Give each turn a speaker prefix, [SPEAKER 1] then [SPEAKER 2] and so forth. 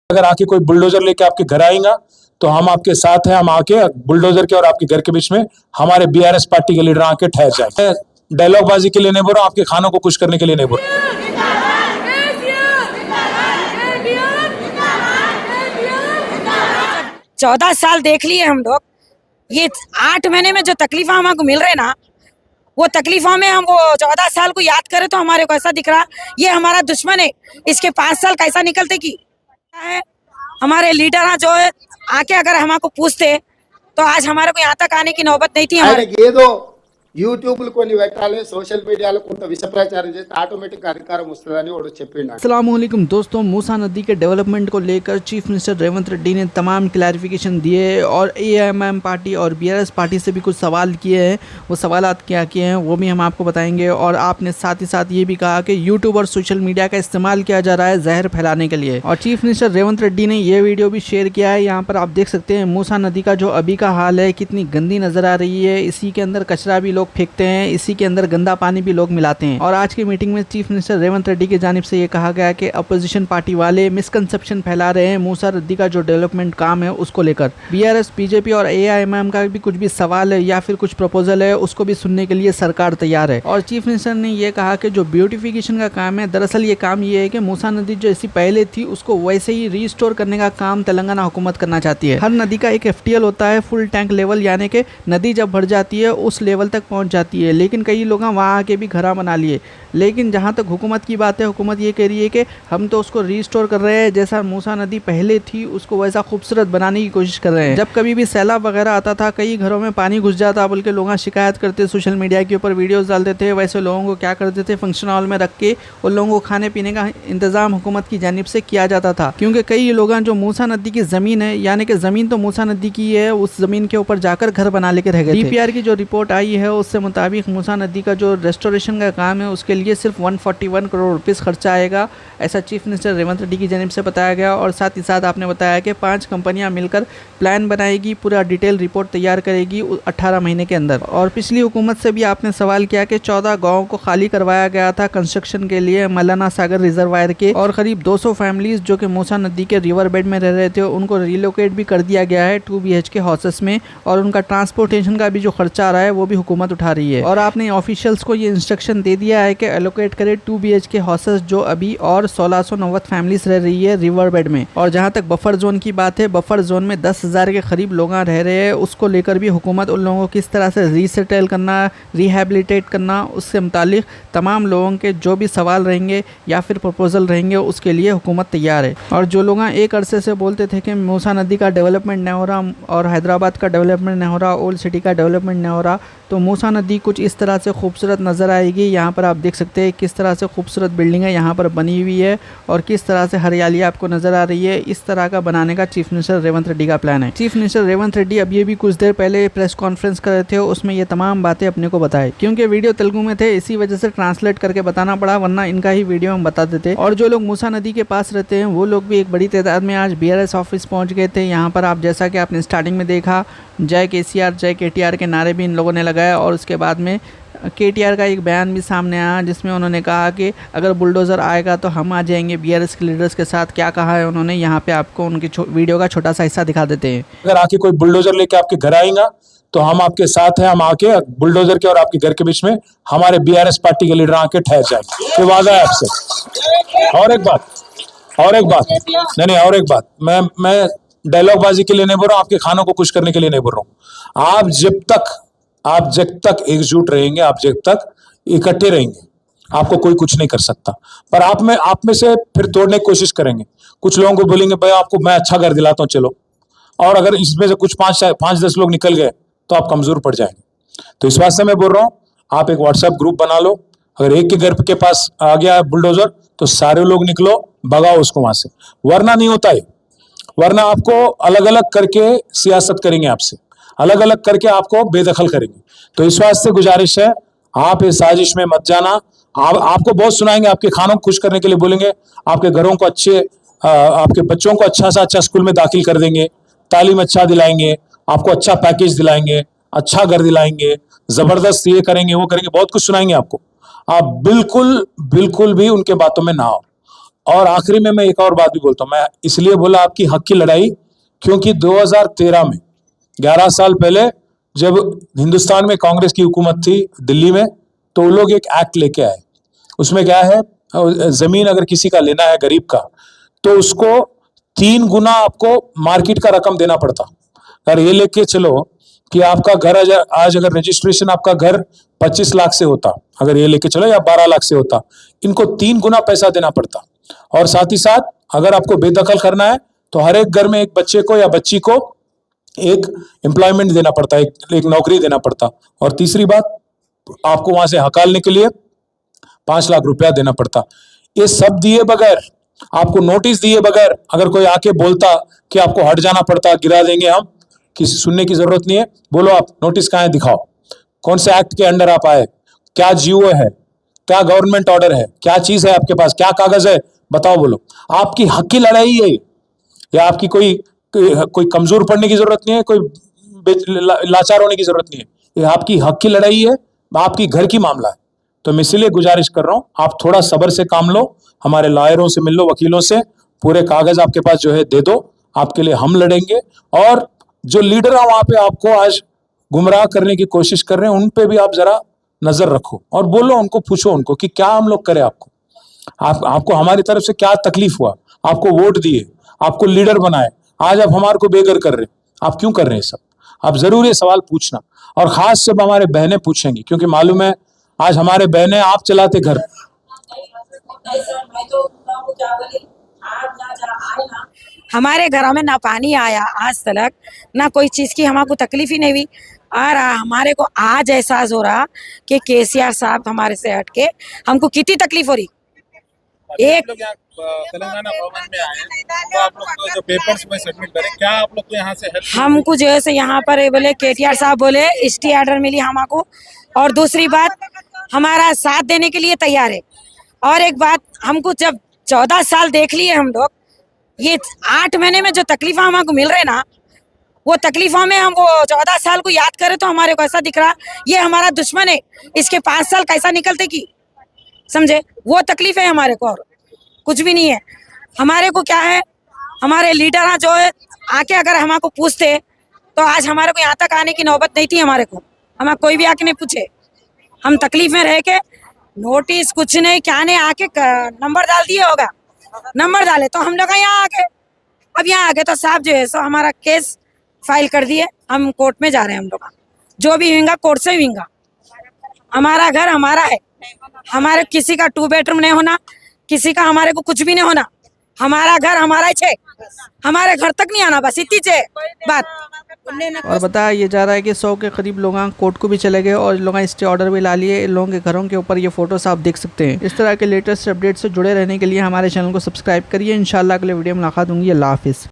[SPEAKER 1] अगर आके कोई बुलडोजर लेके आपके घर आएगा तो हम आपके साथ हैं। हम आके बुलडोजर के और आपके घर के बीच में हमारे बीआरएस पार्टी के लीडर आके ठहर जाए। डायलॉग बाजी के लिए नहीं बोल रहा हूं, आपके खानों को खुश करने के लिए नहीं बोल रहा।
[SPEAKER 2] 14 साल देख लिए हम लोग। ये 8 महीने में जो तकलीफा हमको मिल रहे ना, वो तकलीफों में हम वो 14 साल को याद करें तो हमारे को ऐसा दिख रहा ये हमारा दुश्मन है। इसके 5 साल कैसा निकलते की है। हमारे लीडर जो है आके अगर हमको पूछते तो आज हमारे को यहाँ तक आने की नौबत नहीं थी।
[SPEAKER 3] ఏదో యూట్యూబ్లు కొన్ని పెట్టాలి, सोशल मीडियाలో కొంత విష ప్రచారం చేస్తే ఆటోమేటిక్ అధికారం వస్తుందని వాడు చెప్పిండు।
[SPEAKER 4] अस्सलाम वालेकुम दोस्तों, मूसा नदी के डेवलपमेंट को लेकर चीफ मिनिस्टर रेवंत रेड्डी ने तमाम क्लैरिफिकेशन दिए और एएमएम पार्टी और बीआरएस पार्टी से भी कुछ सवाल किए हैं। वो सवालात क्या किए हैं वो भी हम आपको बताएंगे। और आपने साथ ही साथ ये भी कहा कि यूट्यूब और सोशल मीडिया का इस्तेमाल किया जा रहा है जहर फैलाने के लिए। और चीफ मिनिस्टर रेवंत रेड्डी ने ये वीडियो भी शेयर किया है। यहाँ पर आप देख सकते हैं मूसा नदी का जो अभी का हाल है, कितनी गंदी नजर आ रही है। इसी के अंदर कचरा भी लोग फेंकते हैं, इसी के अंदर गंदा पानी भी लोग मिलाते हैं। और आज की मीटिंग में चीफ मिनिस्टर रेवंत रेड्डी की जानिब से ये कहा गया कि अपोजिशन पार्टी वाले मिसकंसेप्शन फैला रहे हैं मूसा नदी का जो डेवलपमेंट काम है उसको लेकर। बीआरएस, बीजेपी और एआईएमएम का भी कुछ भी सवाल है या फिर कुछ प्रपोजल है उसको भी सुनने के लिए सरकार तैयार है। और चीफ मिनिस्टर ने ये कहा कि जो ब्यूटिफिकेशन का काम है, दरअसल ये काम ये है कि मूसा नदी जैसी पहले थी उसको वैसे ही रीस्टोर करने का काम तेलंगाना हुकूमत करना चाहती है। हर नदी का एक एफटीएल होता है, फुल टैंक लेवल, यानी कि नदी जब भर जाती है उस लेवल तक पहुंच जाती है। लेकिन कई लोग वहाँ आके भी घरा बना लिए। लेकिन जहाँ तक हुकूमत की बात है, हुकूमत ये कह रही है कि हम तो उसको रीस्टोर कर रहे हैं, जैसा मूसा नदी पहले थी उसको वैसा खूबसूरत बनाने की कोशिश कर रहे हैं। जब कभी भी सैलाब वगैरह आता था, कई घरों में पानी घुस जाता, बल्कि लोग शिकायत करते, सोशल मीडिया के ऊपर वीडियोस डालते थे। वैसे लोगों को क्या करते थे, फंक्शन हॉल में रख के उन लोगों को खाने पीने का इंतजाम हुकूमत की जानिब से किया जाता था। क्योंकि कई लोग जो मूसा नदी की ज़मीन है, यानी कि ज़मीन तो मूसा नदी की है, उस ज़मीन के ऊपर जाकर घर बना लेकर रह गए। डीपीआर की जो रिपोर्ट आई है उससे मुताबिक मूसा नदी का जो रेस्टोरेशन का काम है उसके लिए सिर्फ 141 करोड़ रुपीस खर्चा आएगा, ऐसा चीफ मिनिस्टर रेवंत रेड्डी की जानिब से बताया गया। और साथ ही साथ आपने बताया कि 5 कंपनियां मिलकर प्लान बनाएगी, पूरा डिटेल रिपोर्ट तैयार करेगी 18 महीने के अंदर। और पिछली हुकूमत से भी आपने सवाल किया कि 14 गाँव को खाली करवाया गया था कंस्ट्रक्शन के लिए मलाना सागर रिजर्वायर के, और करीब 200 फैमिलीज जो कि मूसा नदी के रिवर बेड में रह रहे थे उनको रिलोकेट भी कर दिया गया है 2 BHK हाउसेस में। और उनका ट्रांसपोर्टेशन का भी जो खर्चा आ रहा है वो भी हुकूमत उठा रही है। और आपने ऑफिशियल्स को ये इंस्ट्रक्शन दे दिया है कि एलोकेट करे 2 BHK हाउसेस जो अभी और 1690 फैमिलीज रह रही है रिवर बेड में। और जहाँ तक बफर जोन की बात है, बफर जोन में 10,000 के करीब लोग रह रहे हैं, उसको लेकर भी हुकूमत उन लोगों को किस तरह से रीसेटल करना, रिहेबिलिटेट करना, उससे मुतालिक तमाम लोगों के जो भी सवाल रहेंगे या फिर प्रपोजल रहेंगे उसके लिए हुकूमत तैयार है। और जो लोग एक अरसे से बोलते थे कि मूसा नदी का डेवलपमेंट नहीं हो रहा और हैदराबाद का डेवलपमेंट नहीं हो रहा, ओल्ड सिटी का डेवलपमेंट नहीं हो रहा, तो मूसा नदी कुछ इस तरह से खूबसूरत नज़र आएगी। यहाँ पर आप देख सकते हैं किस तरह से खूबसूरत बिल्डिंगें यहाँ पर बनी हुई है और किस तरह से हरियाली आपको नज़र आ रही है। इस तरह का बनाने का चीफ मिनिस्टर रेवंत रेड्डी का प्लान है। चीफ मिनिस्टर रेवंत रेड्डी अब ये भी कुछ देर पहले प्रेस कॉन्फ्रेंस कर रहे थे, उसमें ये तमाम बातें अपने को बताए। क्योंकि वीडियो तेलुगु में थे इसी वजह से ट्रांसलेट करके बताना पड़ा, वरना इनका ही वीडियो हम बता देते। और जो लोग मूसा नदी के पास रहते हैं वो लोग भी एक बड़ी तादाद में आज बीआरएस ऑफिस पहुँच गए थे। यहाँ पर आप जैसा कि आपने स्टार्टिंग में देखा, जय केसीआर, जय केटीआर के नारे भी इन लोगों ने लगाए। और उसके बाद में केटीआर का एक बयान भी सामने आया जिसमें उन्होंने कहा कि अगर बुलडोज़र आएगा तो हम आ जाएंगे बीआरएस के लीडर्स के साथ। क्या कहा है उन्होंने, यहाँ पे आपको उनकी वीडियो का छोटा सा हिस्सा दिखा देते हैं।
[SPEAKER 1] अगर आके कोई बुलडोजर लेके आपके घर आएगा तो हम आपके साथ हैं। हम आके बुलडोजर के और आपके घर के बीच में हमारे बीआरएस पार्टी के लीडर आके ठहर जाएंगे। ये वादा है आपसे। और एक बात नहीं, और एक बात, मैं डायलॉग बाजी के लिए नहीं बोल रहा हूं, आपके खानों को खुश करने के लिए नहीं बोल रहा हूं। आप जब तक एकजुट रहेंगे, आप जब तक इकट्ठे रहेंगे, आपको कोई कुछ नहीं कर सकता। पर आप में से फिर तोड़ने की कोशिश करेंगे। कुछ लोगों को बोलेंगे भाई आपको मैं अच्छा घर दिलाता हूं, चलो। और अगर इसमें से कुछ 5-10 लोग निकल गए तो आप कमजोर पड़ जाएंगे। तो इस वास्ते मैं बोल रहा हूं, आप एक व्हाट्सएप ग्रुप बना लो। अगर एक के घर के पास आ गया बुलडोजर तो सारे लोग निकलो, भगाओ उसको वहां से, वरना नहीं होता है। वरना आपको अलग अलग करके सियासत करेंगे, आपसे अलग अलग करके आपको बेदखल करेंगे। तो इस वास्ते गुजारिश है, आप इस साजिश में मत जाना। आपको बहुत सुनाएंगे, आपके खानों को खुश करने के लिए बोलेंगे, आपके घरों को आपके बच्चों को अच्छा सा अच्छा स्कूल में दाखिल कर देंगे, तालीम अच्छा दिलाएंगे, आपको अच्छा पैकेज दिलाएंगे, अच्छा घर दिलाएंगे, जबरदस्त ये करेंगे वो करेंगे, बहुत कुछ सुनाएंगे आपको। आप बिल्कुल भी उनके बातों में ना आओ। और आखिरी में मैं एक और बात भी बोलता हूं, मैं इसलिए बोला आपकी हक की लड़ाई, क्योंकि 2013 में 11 साल पहले जब हिंदुस्तान में कांग्रेस की हुकूमत थी दिल्ली में, तो वो लोग एक एक्ट लेके आए। उसमें क्या है, जमीन अगर किसी का लेना है गरीब का, तो उसको 3 गुना आपको मार्केट का रकम देना पड़ता। अगर ये लेके चलो कि आपका घर आज अगर रजिस्ट्रेशन आपका घर 25 लाख से होता, अगर ये लेके चलो, या 12 लाख से होता, इनको 3 गुना पैसा देना पड़ता। और साथ ही साथ अगर आपको बेदखल करना है तो हर एक घर में एक बच्चे को या बच्ची को एक एम्प्लॉयमेंट देना पड़ता, एक नौकरी देना पड़ता। और तीसरी बात, आपको वहां से हकालने के लिए 5 लाख रुपया देना पड़ता। ये सब दिए बगैर, आपको नोटिस दिए बगैर अगर कोई आके बोलता कि आपको हट जाना पड़ता, गिरा देंगे हम, किसी सुनने की जरूरत नहीं है। बोलो आप नोटिस कहाँ है, दिखाओ कौन से एक्ट के अंडर आप आए, क्या जीओ है, क्या गवर्नमेंट ऑर्डर है, क्या चीज है आपके पास, क्या कागज है, बताओ। बोलो, आपकी हक की लड़ाई है, या आपकी कोई कमजोर पड़ने की जरूरत नहीं है, कोई लाचार होने की जरूरत नहीं है। ये आपकी हक की लड़ाई है, आपकी घर की मामला है। तो मैं इसलिए गुजारिश कर रहा हूं, आप थोड़ा सब्र से काम लो, हमारे लॉयरों से मिल लो, वकीलों से, पूरे कागज आपके पास जो है दे दो, आपके लिए हम लड़ेंगे। और जो लीडर है वहां पे आपको आज गुमराह करने की कोशिश कर रहे हैं, उन पे भी आप जरा नजर रखो और बोलो उनको, पूछो उनको कि क्या हम लोग करें, आपको हमारी तरफ से क्या तकलीफ हुआ, आपको वोट दिए, आपको लीडर बनाए, आज आप हमारे को बेघर कर रहे हैं, आप क्यों कर रहे हैं सब। आप जरूर ये सवाल पूछना, और खास जब हमारे बहनें पूछेंगी, क्योंकि मालूम है आज हमारे बहनें आप चलाते घर।
[SPEAKER 2] हमारे घरों में ना पानी आया आज तक, ना कोई चीज की हमको तकलीफ ही नहीं हुई। और हमारे को आज एहसास हो रहा कि केसीआर साहब हमारे से हटके हमको कितनी तकलीफ हो रही। एक
[SPEAKER 5] लोग यहाँ तेलंगाना भवन में आए, तो आप लोग को जो पेपर्स में सबमिट करें, क्या आप लोग को यहाँ से हेल्प
[SPEAKER 2] हमको जैसे यहाँ पर बोले केटीआर साहब बोले स्टे ऑर्डर मिली हमको, और दूसरी बात हमारा साथ देने के लिए तैयार है। और एक बात, हमको जब 14 साल देख लिए हम लोग, ये 8 महीने में जो तकलीफ हमको मिल रहे ना, वो तकलीफों में हम वो 14 साल को याद करें तो हमारे को ऐसा दिख रहा ये हमारा दुश्मन है, इसके 5 साल कैसा निकलते की, समझे, वो तकलीफ है हमारे को, और कुछ भी नहीं है। हमारे को क्या है, हमारे लीडर जो है आके अगर हमको पूछते तो आज हमारे को यहाँ तक आने की नौबत नहीं थी। हमारे को हमें कोई भी आके नहीं पूछे, हम तकलीफ में रह के नोटिस कुछ नहीं क्या नहीं, आके नंबर डाल दिए होगा, नंबर डाले तो हम लोग यहाँ आ गए। अब यहाँ आ गए तो साहब जो है सो हमारा केस फाइल कर दिए, हम कोर्ट में जा रहे हैं। हम लोग जो भी होगा कोर्ट से होगा। हमारा घर हमारा है, हमारे किसी का 2 बेडरूम नहीं होना, किसी का हमारे को कुछ भी नहीं होना। हमारा घर हमारा ही, हमारे घर तक नहीं आना, बस इतनी चे बात।
[SPEAKER 4] और बताया ये जा रहा है कि 100 के करीब लोग कोर्ट को भी चले गए और लोग स्टे ऑर्डर भी ला लिए। इन लोगों के घरों के ऊपर ये फोटोस आप देख सकते हैं। इस तरह के लेटेस्ट अपडेट से जुड़े रहने के लिए हमारे चैनल को सब्सक्राइब करिए। इंशाल्लाह अगले वीडियो में मुलाकात होंगी। अल्लाह हाफिज़।